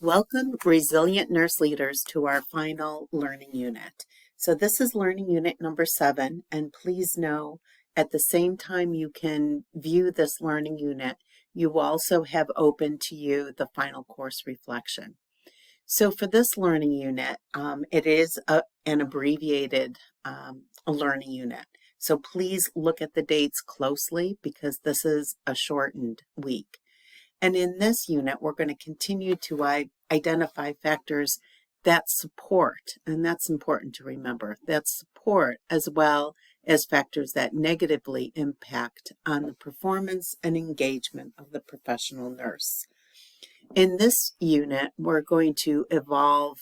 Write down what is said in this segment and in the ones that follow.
Welcome, resilient nurse leaders, to our final learning unit. So this is learning unit number 7, and please know at the same time you can view this learning unit, you also have open to you the final course reflection. So for this learning unit, it is an abbreviated learning unit. So please look at the dates closely because this is a shortened week. And in this unit, we're going to continue to identify factors that support, and that's important to remember, that support as well as factors that negatively impact on the performance and engagement of the professional nurse. In this unit, we're going to evolve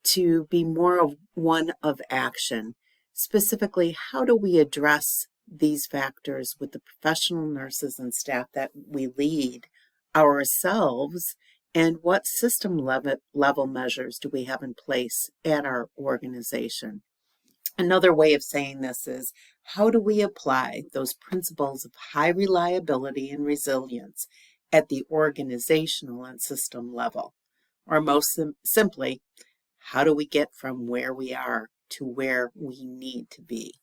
to be more of one of action. Specifically, how do we address these factors with the professional nurses and staff that we lead ourselves, and what system level measures do we have in place at our organization? Another way of saying this is, how do we apply those principles of high reliability and resilience at the organizational and system level? Or most simply, how do we get from where we are to where we need to be?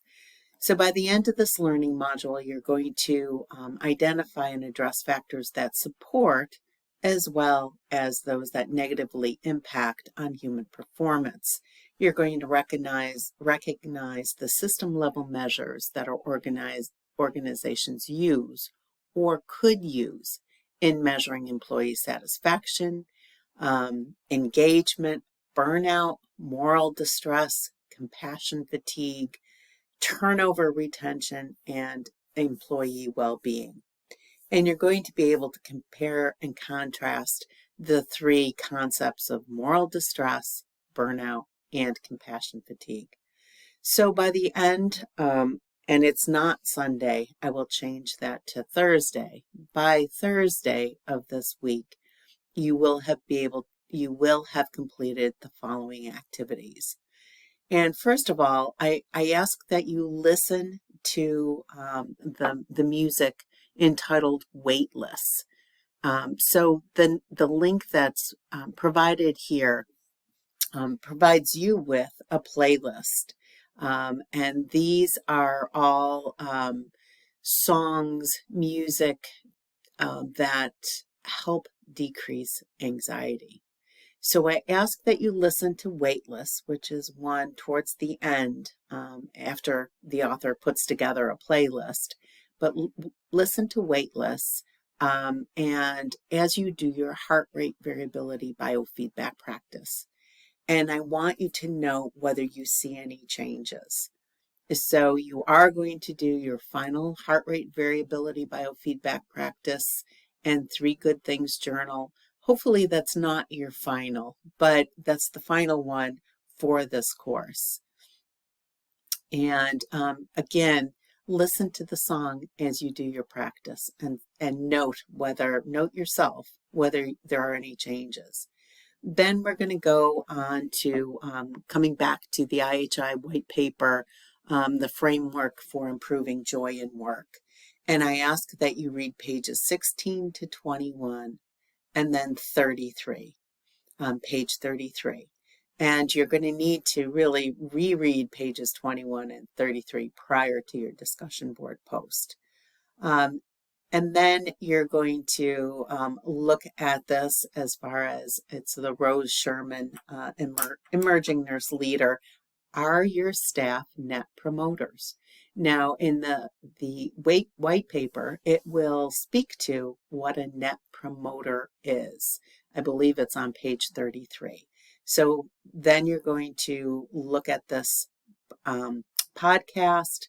So by the end of this learning module, you're going to identify and address factors that support as well as those that negatively impact on human performance. You're going to recognize the system level measures that our organizations use or could use in measuring employee satisfaction, engagement, burnout, moral distress, compassion fatigue, turnover retention, and employee well-being. And you're going to be able to compare and contrast the three concepts of moral distress, burnout, and compassion fatigue. So by the end, and it's not Sunday, I will change that to Thursday. By Thursday of this week, you will have completed the following activities. And first of all, I ask that you listen to the music entitled Weightless. So the link that's provided here provides you with a playlist. And these are all songs, music that help decrease anxiety. So I ask that you listen to Weightless, which is one towards the end after the author puts together a playlist. But listen to Weightless, and as you do your heart rate variability biofeedback practice. And I want you to note whether you see any changes. So you are going to do your final heart rate variability biofeedback practice and 3 Good Things journal. Hopefully that's not your final, but that's the final one for this course. And again, listen to the song as you do your practice and note yourself whether there are any changes. Then we're going to go on to coming back to the IHI white paper, the framework for improving joy in work. And I ask that you read pages 16 to 21. And then 33, page 33. And you're going to need to really reread pages 21 and 33 prior to your discussion board post. And then you're going to look at this as far as it's the Rose Sherman Emerging Nurse Leader. Are your staff net promoters? Now, in the white paper, it will speak to what a net promoter is. I believe it's on page 33. So then you're going to look at this podcast,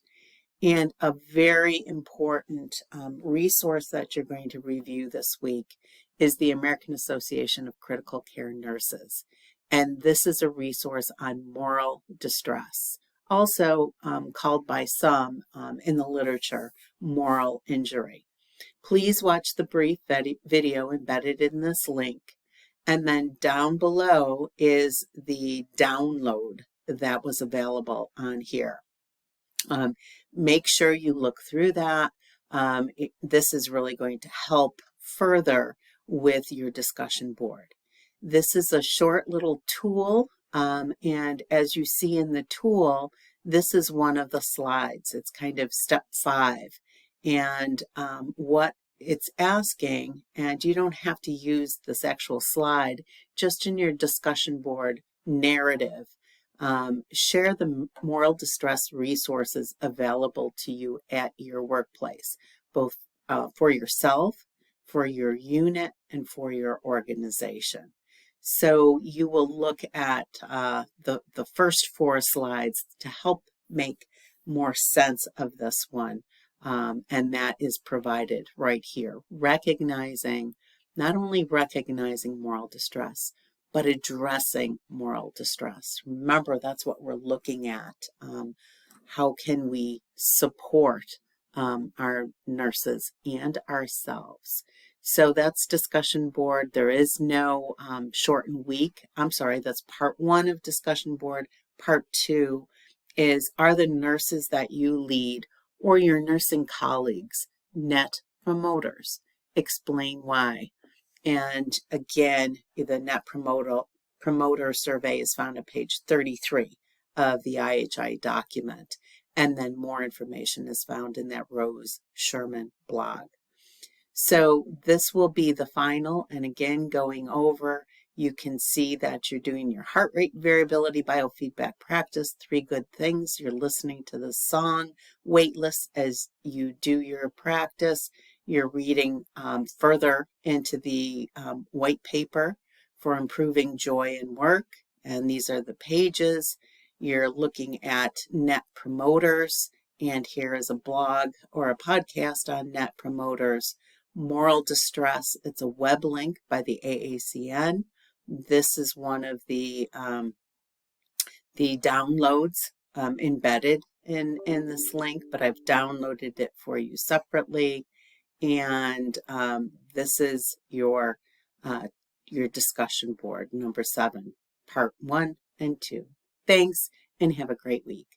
and a very important resource that you're going to review this week is the American Association of Critical Care Nurses. And this is a resource on moral distress, also called by some in the literature moral injury. Please watch the brief video embedded in this link. And then down below is the download that was available on here. Make sure you look through that. This is really going to help further with your discussion board. This is a short little tool, and as you see in the tool, this is one of the slides. It's kind of step 5. And what it's asking, and you don't have to use this actual slide, just in your discussion board narrative, share the moral distress resources available to you at your workplace, both for yourself, for your unit, and for your organization. So you will look at the first 4 slides to help make more sense of this one. And that is provided right here, not only recognizing moral distress, but addressing moral distress. Remember, that's what we're looking at. How can we support our nurses and ourselves? So that's discussion board. There is no shortened week. I'm sorry, that's part 1 of discussion board. Part 2 is, are the nurses that you lead or your nursing colleagues net promoters? Explain why. And again, the net promoter survey is found on page 33 of the IHI document. And then more information is found in that Rose Sherman blog. So this will be the final, and again, going over, you can see that you're doing your heart rate variability biofeedback practice, 3 good things. You're listening to the song Weightless as you do your practice. You're reading further into the white paper for improving joy in work, and these are the pages. You're looking at net promoters, and here is a blog or a podcast on net promoters. Moral distress, it's a web link by the AACN. This is one of the downloads embedded in this link, but I've downloaded it for you separately. And this is your discussion board, number 7, part 1 and 2. Thanks, and have a great week.